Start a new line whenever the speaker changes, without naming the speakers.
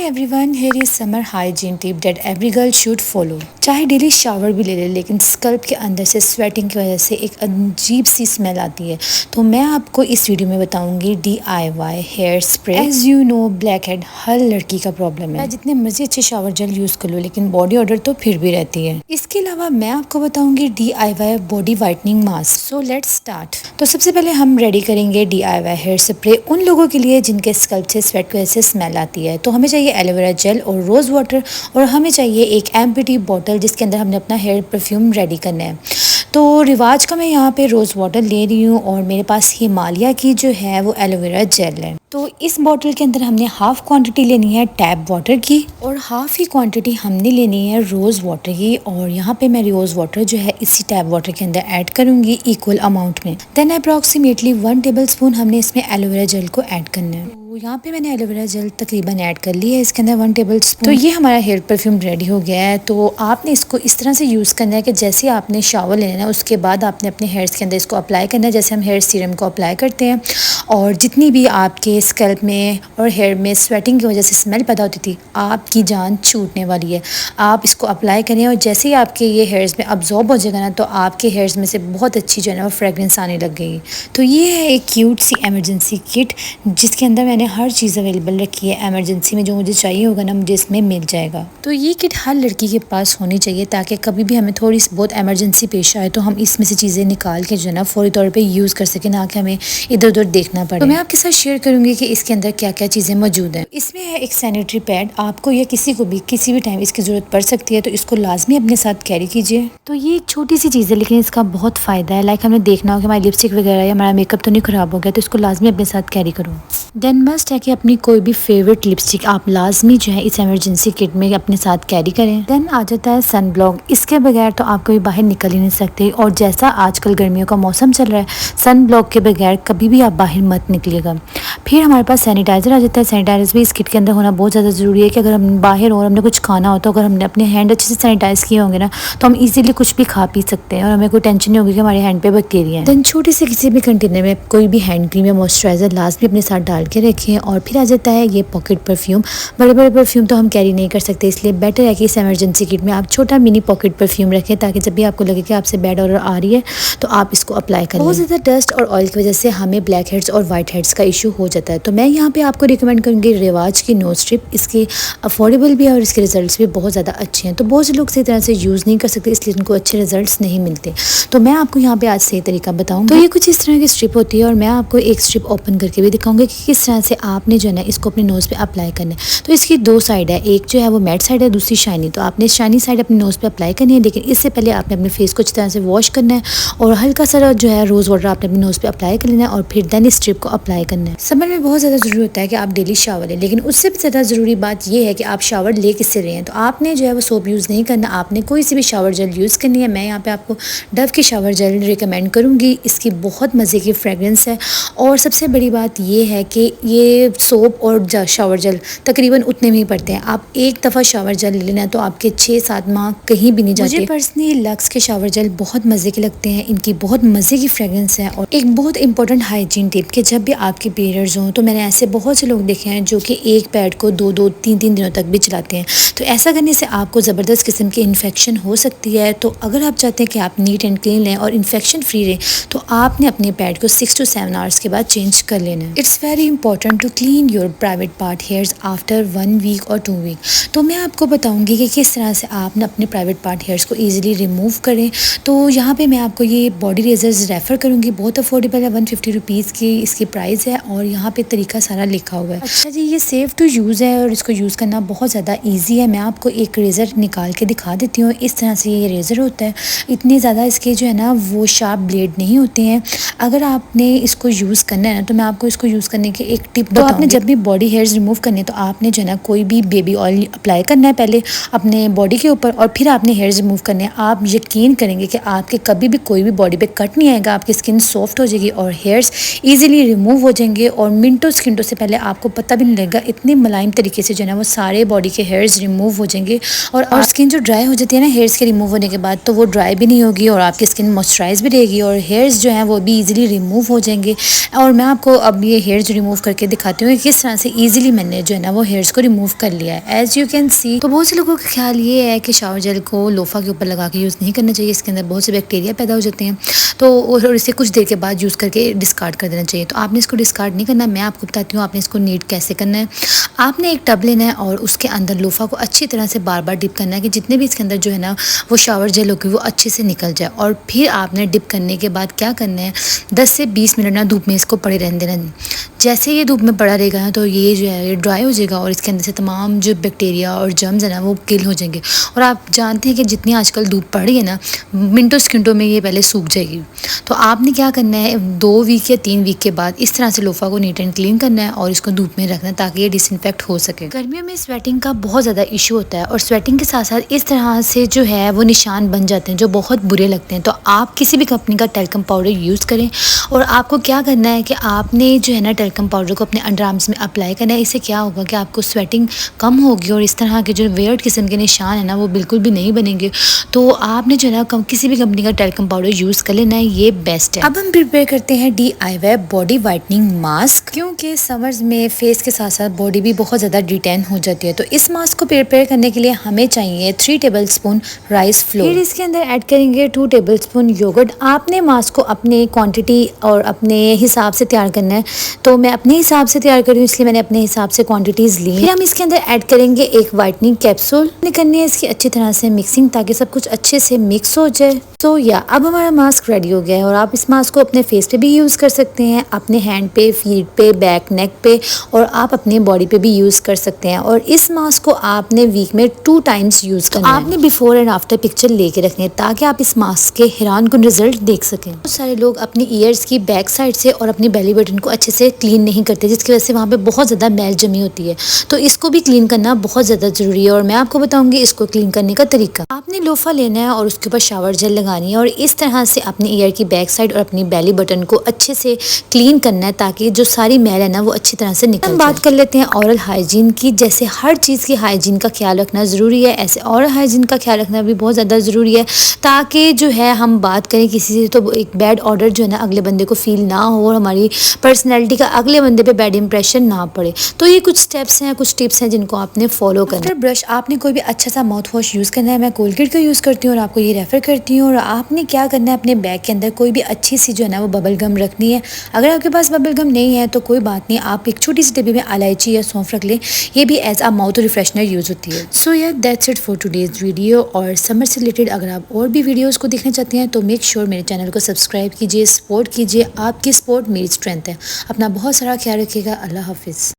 Everyone, here is summer hygiene tip that every girl should follow. चाहे daily shower भी ले ले, लेकिन स्कल्प के अंदर से स्वेटिंग की वजह से एक अजीब सी स्मेल आती है। तो मैं आपको इस वीडियो में बताऊंगी DIY hair spray. As you know, black head हर लड़की का प्रॉब्लम है। मैं जितने मर्जी अच्छे शावर जेल यूज कर लूँ, लेकिन बॉडी ऑर्डर तो फिर भी रहती है। इसके अलावा मैं आपको बताऊंगी DIY body whitening mask. So let's start. तो सबसे पहले हम रेडी करेंगे DIY हेयर स्प्रे उन लोगों के लिए जिनके स्कल्प से स्वेट की वजह से स्मेल आती है। तो हमें चाहिए एलोवेरा जेल और रोज़ वाटर, और हमें चाहिए एक एम्प्टी बॉटल जिसके अंदर हमने अपना हेयर परफ्यूम रेडी करना है। तो रिवाज का मैं यहाँ पे रोज़ वाटर ले रही हूँ और मेरे पास हिमालय की जो है वो एलोवेरा जेल है। तो इस बॉटल के अंदर हमने हाफ क्वांटिटी लेनी है टैप वाटर की और हाफ ही क्वांटिटी हमने लेनी है रोज़ वाटर की। और यहाँ पे मैं रोज़ वाटर जो है इसी टैप वाटर के अंदर ऐड करूँगी इक्वल अमाउंट में। देन अप्रॉक्सीमेटली 1 टेबलस्पून हमने इसमें एलोवेरा जेल को ऐड करना है। तो यहाँ पे मैंने एलोवेरा जेल तकरीबन ऐड कर ली है इसके अंदर 1 टेबलस्पून। तो ये हमारा हेयर परफ्यूम रेडी हो गया है। तो आपने इसको इस तरह से यूज़ करना है कि जैसे आपने शावर लेना है उसके बाद आपने अपने हेयर्स के अंदर इसको अप्लाई करना है, जैसे हम हेयर सीरम को अप्लाई करते हैं। और जितनी भी आपके स्कल्प में और हेयर में स्वेटिंग की वजह से स्मेल पैदा होती थी, आपकी जान छूटने वाली है। आप इसको अप्लाई करें और जैसे ही आपके ये हेयर्स में अब्जॉर्ब हो जाएगा ना, तो आपके हेयर्स में से बहुत अच्छी जो है ना वो फ्रेगरेंस आने लग गई। तो ये है एक क्यूट सी एमरजेंसी किट जिसके अंदर मैंने हर चीज़ अवेलेबल रखी है। एमरजेंसी में जो मुझे चाहिए होगा ना, मुझे इसमें मिल जाएगा। तो ये किट हर लड़की के पास होनी चाहिए ताकि कभी भी हमें थोड़ी सी बहुत एमरजेंसी पेश आए तो हम इसमें से चीज़ें निकाल के जो है ना फौरी तौर पे यूज़ कर सकें, ना कि हमें इधर उधर देखना पड़े। तो मैं आपके साथ शेयर करूंगी कि इसके अंदर क्या क्या चीज़ें मौजूद हैं। इसमें है एक सैनिटरी पैड। आपको या किसी को भी किसी भी टाइम इसकी ज़रूरत पड़ सकती है, तो इसको लाजमी अपने साथ कैरी कीजिए। तो ये एक छोटी सी चीज़ है लेकिन इसका बहुत फ़ायदा है। लाइक हमने देखना हो कि हमारी लिपस्टिक वगैरह या हमारा मेकअप तो नहीं ख़राब हो गया, तो इसको लाजमी अपने साथ कैरी करो। देन मस्ट है कि अपनी कोई भी फेवरेट लिपस्टिक आप लाजमी जो है इस एमरजेंसी किट में अपने साथ कैरी करें। देन आ जाता है सन ब्लॉक। इसके बगैर तो आप कभी बाहर निकल ही नहीं सकते, और जैसा आजकल गर्मियों का मौसम चल रहा है, सन ब्लॉक के बगैर कभी भी आप बाहर मत निकलिएगा। फिर हमारे पास सैनिटाइज़र आ जाता है। सैनिटाइज़र भी इस किट के अंदर होना बहुत ज़्यादा ज़रूरी है कि अगर हम बाहर और हमने कुछ खाना हो तो अगर हमने अपने हैंड अच्छे से सैनिटाइज़ किए होंगे ना, तो हम इजीली कुछ भी खा पी सकते हैं और हमें कोई टेंशन नहीं होगी कि हमारे हैंड पे बैक्टीरिया है। देन छोटे से किसी भी कंटेनर में कोई भी हैंड क्रीम या मॉइस्चराइज़र लाजमी अपने साथ डाल के रखें। और फिर आ जाता है ये पॉकेट परफ्यूम। बड़े बड़े परफ्यूम तो हम कैरी नहीं कर सकते, इसलिए बेटर है कि इस एमरजेंसी किट में आप छोटा मिनी पॉकेट परफ्यूम रखें, ताकि जब भी आपको लगे कि आपसे बैड ऑर्डर आ रही है तो आप इसको अप्लाई करें। बहुत ज़्यादा डस्ट और ऑयल की वजह से हमें ब्लैक हेड्स और वाइट हेड्स का इशू हो जाता है। तो मैं यहाँ पे आपको रिकमेंड करूँगी रिवाज की नोज स्ट्रिप। इसके अफोर्डेबल भी है और इसके रिजल्ट्स भी बहुत ज़्यादा अच्छे हैं। तो बहुत से लोग सही तरह से यूज़ नहीं कर सकते, इसलिए उनको अच्छे रिजल्ट्स नहीं मिलते। तो मैं आपको यहाँ पे आज सही तरीका बताऊँगी। तो ये कुछ इस तरह की स्ट्रिप होती है और मैं आपको एक स्ट्रिप ओपन करके भी दिखाऊंगी कि किस तरह से आपने जो है ना इसको अपने नोज़ पे अप्लाई करना है। तो इसकी 2 साइड है, एक जो है वो मैट साइड है, दूसरी शाइनी। तो आपने शाइनी साइड अपने नोज़ पे अप्लाई करनी है, लेकिन इससे पहले आपने अपने फेस को अच्छी तरह से वॉश करना है और हल्का सा जो है रोज़ वाटर आपने अपने नोज़ पे अप्लाई कर लेना है और फिर देन इस स्ट्रिप को अप्लाई करना है। समर में बहुत ज़्यादा ज़रूरी होता है कि आप डेली शावर लें, लेकिन उससे भी ज़्यादा ज़रूरी बात यह है कि आप शावर ले किससे रहे हैं। तो आपने जो है वो सोप यूज़ नहीं करना, आपने कोई सी भी शावर जेल यूज़ करनी है। मैं यहाँ पे आपको डव की शावर जेल रिकमेंड करूँगी। इसकी बहुत मज़े की फ्रेगरेंस है और सबसे बड़ी बात यह है कि ये सोप और शावर जेल तकरीबन उतने में ही पड़ते हैं। आप एक दफ़ा शावर जेल ले लेना है तो आपके 6-7 माह कहीं भी नहीं जाते। मुझे पर्सनली लक्स के शावर जेल बहुत मज़े के लगते हैं, इनकी बहुत मज़े की फ्रेगरेंस है। और एक बहुत इंपॉर्टेंट हाइजीन टिप कि जब भी आपके पीरियड्स हों, तो मैंने ऐसे बहुत से लोग देखे हैं जो कि एक पैड को 2-2, 3-3 दिनों तक भी चलाते हैं। तो ऐसा करने से आपको ज़बरदस्त किस्म की इन्फेक्शन हो सकती है। तो अगर आप चाहते हैं कि आप नीट एंड क्लीन लें और इन्फेक्शन फ्री रहें, तो आपने अपने पैड को 6 to 7 आवर्स के बाद चेंज कर लेना है। It's very important to clean your private part hairs after 1 week और 2 वीक। तो मैं आपको बताऊंगी कि किस तरह से आप ना अपने प्राइवेट पार्ट हेयर्स को ईजिली रिमूव करें। तो यहाँ पे मैं आपको ये बॉडी रेजर्स रेफ़र करूँगी। बहुत अफोर्डेबल है, 150 रुपीज़ की इसकी प्राइस है और यहाँ पे तरीका सारा लिखा हुआ है। अच्छा जी, ये सेफ़ टू यूज़ है और इसको यूज़ करना बहुत ज़्यादा ईजी है। मैं आपको एक रेज़र निकाल के दिखा देती हूँ। इस तरह से ये रेज़र होता है। इतने ज़्यादा इसके जो है ना वो शार्प ब्लेड नहीं होते हैं। अगर आपने इसको यूज़ करना है ना, तो मैं आपको इसको यूज़ करने की एक टिप बताऊँगी। आपने जब भी बॉडी हेयर्स रिमूव करने, तो आपने जो है ना कोई भी बेबी ऑयल अप्लाई करना है पहले अपने बॉडी के ऊपर और फिर आपने हेयर्स रिमूव करने हैं। आप यकीन करेंगे कि आपके कभी भी कोई भी बॉडी पे कट नहीं आएगा, आपकी स्किन सॉफ्ट हो जाएगी और हेयर्स इजीली रिमूव हो जाएंगे और मिनटों सेकंडों से पहले आपको पता भी नहीं लगेगा। इतने मुलायम तरीके से जो है ना वो सारे बॉडी के हेयर्स रिमूव हो जाएंगे और स्किन जो ड्राई हो जाती है ना हेयर्स के रिमूव होने के बाद, तो वो ड्राई भी नहीं होगी और आपकी स्किन मॉइस्चराइज भी रहेगी और हेयर्स जो है वो भी ईजिली रिमूव हो जाएंगे। और मैं आपको अब ये हेयर्स रिमूव करके करके दिखाती हूँ कि किस तरह से ईजिली मैंने जो है ना वो हेयर्स को रिमूव कर लिया है। एज यू कैन सी, तो बहुत से लोगों का ख्याल ये है कि शावर जेल को लोफा के ऊपर लगा के यूज़ नहीं करना चाहिए, इसके अंदर बहुत से बैक्टीरिया पैदा हो जाते हैं, तो और इसे कुछ देर के बाद यूज़ करके डिस्कार्ड कर देना चाहिए। तो आपने इसको डिस्कार्ड नहीं करना, मैं आपको बताती हूँ आपने इसको नीट कैसे करना है। आपने एक टब लेना है और उसके अंदर लोफा को अच्छी तरह से बार बार डिप करना है कि जितने भी इसके अंदर जो है ना वो शावर जेल होगी वो अच्छे से निकल जाए। और फिर आपने डिप करने के बाद क्या करना है, 10 से 20 मिनट ना धूप में इसको पड़े रहने देना। जैसे ये धूप में पड़ा रहेगा ना तो ये जो है ये ड्राई हो जाएगा और इसके अंदर से तमाम जो बैक्टीरिया और जर्म्स है ना वो किल हो जाएंगे। और आप जानते हैं कि जितनी आजकल धूप पड़ रही है ना, मिनटों सेकंडों में ये पहले सूख जाएगी। तो आपने क्या करना है, 2 वीक या 3 वीक के बाद इस तरह से लोफा को नीट एंड क्लीन करना है और इसको धूप में रखना है ताकि ये डिसइंफेक्ट हो सके। गर्मियों में स्वेटिंग का बहुत ज़्यादा इशू होता है और स्वेटिंग के साथ साथ इस तरह से जो है वो निशान बन जाते हैं जो बहुत बुरे लगते हैं। तो आप किसी भी कंपनी का टैल्कम पाउडर यूज़ करें और आपको क्या करना है कि आपने जो है ना टैल्कम पाउडर को अपने अंडर आर्म्स में अप्लाई करना है। इससे क्या होगा कि आपको स्वेटिंग कम होगी और इस तरह के जो वियर्ड किस्म के निशान है ना वो बिल्कुल भी नहीं बनेंगे। तो आपने जो है ना किसी भी कंपनी का टैल्कम पाउडर यूज़ कर लेना है, ये बेस्ट है। अब हम प्रिपेयर करते हैं DIY बॉडी वाइटनिंग मास्क, क्योंकि समर्स में फेस के साथ साथ बॉडी भी बहुत ज़्यादा डिटेन हो जाती है। तो इस मास्क को प्रिपेयर करने के लिए हमें चाहिए 3 टेबलस्पून राइस फ्लोर, फिर इसके अंदर ऐड करेंगे 2 टेबलस्पून योगर्ट। आपने मास्क को अपने क्वांटिटी और अपने हिसाब से तैयार करना है, तो मैं अपने हिसाब से तैयार कर रही हूँ इसलिए मैंने अपने हिसाब से क्वांटिटीज़ ली। फिर हम इसके अंदर ऐड करेंगे एक वाइटनिंग कैप्सूल, करनी है इसकी अच्छी तरह से मिक्सिंग ताकि सब कुछ अच्छे से मिक्स हो जाए। तो या अब हमारा मास्क रेडी हो गया है और आप इस मास्क को अपने फेस पे भी यूज़ कर सकते हैं, अपने हैंड पे, फीट पे, बैक, नेक पे, और आप अपने बॉडी पे भी यूज़ कर सकते हैं। और इस मास्क को आपने वीक में 2 टाइम्स यूज़ करना है। आपने बिफोर एंड आफ्टर पिक्चर लेके रखनी है ताकि आप इस मास्क के हैरान कुन रिजल्ट देख सकें। बहुत सारे लोग अपनी ईयर्स की बैक साइड से और अपनी बेली बटन को अच्छे से क्लीन नहीं करते, जिसकी वजह से वहाँ पे बहुत ज़्यादा मैल जमी होती है। तो इसको भी क्लीन करना बहुत ज़्यादा ज़रूरी है और मैं आपको बताऊँगी इसको क्लीन करने का तरीका। आपने लोफा लेना है और उसके ऊपर शावर जेल लगानी है और इस तरह से अपनी ईयर की बैक साइड और अपनी बेली बटन को अच्छे से क्लीन करना है ताकि जो सारी मैल है ना वो अच्छी तरह से निकल जाए। हम बात कर लेते हैं ओरल हाइजीन की। जैसे हर चीज़ की हाइजीन का ख्याल रखना ज़रूरी है, ऐसे ओरल हाइजीन का ख्याल रखना भी बहुत ज़्यादा ज़रूरी है ताकि जो है हम बात करें किसी से तो एक बैड ऑर्डर जो है ना अगले बंदे को फील ना हो और हमारी पर्सनैलिटी का अगले बंदे पे बैड इंप्रेशन ना पड़े। तो ये कुछ स्टेप्स हैं, कुछ टिप्स हैं जिनको आपने फॉलो करना है। ब्रश आपने कोई भी अच्छा सा माउथ वॉश यूज़ करना है, मैं कोलगेट का यूज़ करती हूँ और आपको ये रेफ़र करती हूँ। और आपने क्या करना है, अपने बैग के अंदर कोई भी अच्छी सी जो है ना वो बबल गम रखनी है। अगर आपके पास बबल गम नहीं है तो कोई बात नहीं, आप एक छोटी सी डिब्बी में इलायची या सौंफ रख लें, ये भी एज अ माउथ रिफ्रेशनर यूज़ होती है। सो या that's it for today's video. और समर से रिलेटेड अगर आप और भी वीडियोज़ को देखना चाहते हैं तो मेक श्योर मेरे चैनल को सब्सक्राइब कीजिए, सपोर्ट कीजिए। आपकी सपोर्ट मेरी स्ट्रेंथ है। अपना बहुत सारा ख्याल रखिएगा। अल्लाह हाफिज़।